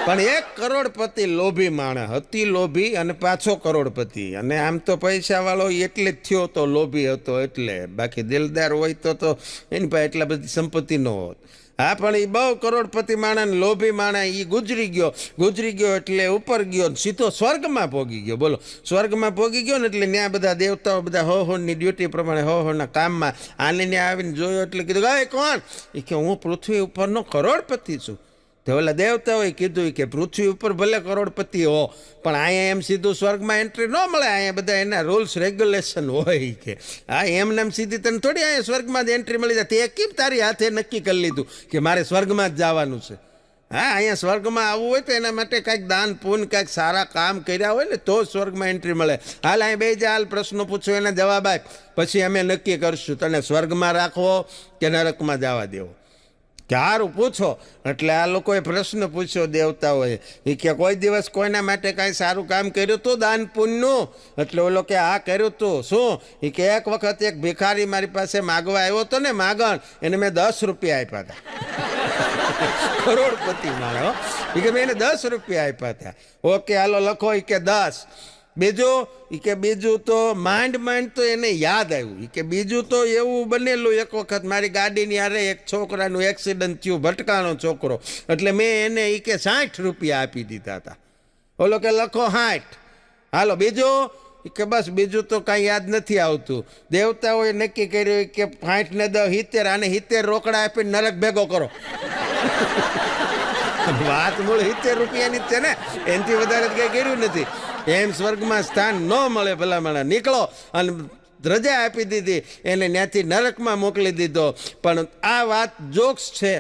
પણ 1 કરોડપતિ લોભી માણસ, અતિ લોભી અને પાછો કરોડપતિ. અને આમ તો પૈસાવાળો એટલે જ થયો તો લોભી હતો એટલે, બાકી દિલદાર હોય તો એની પાસે એટલા બધી સંપત્તિ ન હોત. હા, પણ એ બહુ કરોડપતિ માણસ, લોભી માણસ, એ ગુજરી ગયો એટલે ઉપર ગયો, સીધો સ્વર્ગમાં પોગી ગયો. બોલો, સ્વર્ગમાં પોગી ગયો ને એટલે ત્યાં બધા દેવતાઓ બધા હોની ડ્યુટી પ્રમાણે હોના કામમાં આને ત્યાં આવીને જોયો એટલે કીધું, ગાય કોણ? એ કે હું પૃથ્વી ઉપરનો કરોડપતિ છું. તો ઓલા દેવતાઓએ કીધું કે પૃથ્વી ઉપર ભલે કરોડપતિ હો, પણ અહીંયા એમ સીધું સ્વર્ગમાં એન્ટ્રી ન મળે. અહીંયા બધા એના રૂલ્સ રેગ્યુલેશન હોય કે હા, એમને એમ સીધી તને થોડી અહીંયા સ્વર્ગમાં જ એન્ટ્રી મળી જાય. તે કેમ તારી હાથે નક્કી કરી લીધું કે મારે સ્વર્ગમાં જ જવાનું છે? હા, અહીંયા સ્વર્ગમાં આવવું હોય તો એના માટે કાંઈક દાન પુણ્ય, કાંઈક સારા કામ કર્યા હોય ને તો સ્વર્ગમાં એન્ટ્રી મળે. હાલ અહીં બે જા, હાલ પ્રશ્નો પૂછો, એના જવાબ આપ, પછી અમે નક્કી કરશું તને સ્વર્ગમાં રાખવો કે નરકમાં જવા દેવો. સારું પૂછો. એટલે આ લોકોએ પ્રશ્ન પૂછ્યો દેવતાઓએ, એ કે કોઈ દિવસ કોઈના માટે કાંઈ સારું કામ કર્યું હતું દાન પુણ્યનું? એટલે ઓલો કે હા કર્યું હતું. શું? એ કે એક વખત એક ભિખારી મારી પાસે માગવા આવ્યો હતો ને માગણ, એને મેં 10 રૂપિયા આપ્યા હતા. કરોડપતિ માણો, એ કે મેં એને 10 રૂપિયા આપ્યા હતા. ઓકે, હાલો લખો. એ કે 10. બીજું? એ કે બીજું તો માંડ તો એને યાદ આવ્યું. એ કે બીજું તો એવું બનેલું, એક વખત મારી ગાડીની હારે એક છોકરાનું એક્સિડન્ટ થયું, ભટકાણો છોકરો, એટલે મેં એને એ કે 60 રૂપિયા આપી દીધા હતા. ઓલો કે લખો 60. હાલો બીજું? એ કે બસ બીજું તો કાંઈ યાદ નથી આવતું. દેવતાઓએ નક્કી કર્યું કે 60 ને 10 70, આને 70 રોકડા આપીને નરક ભેગો કરો. વાત મૂળ 70 રૂપિયાની જ છે ને, એનાથી વધારે કંઈ કર્યું નથી. એમ સ્વર્ગમાં સ્થાન ન મળે ભલામણા, નીકળો. અને રજા આપી દીધી એને, ત્યાંથી નરકમાં મોકલી દીધો. પણ આ વાત જોક્સ છે.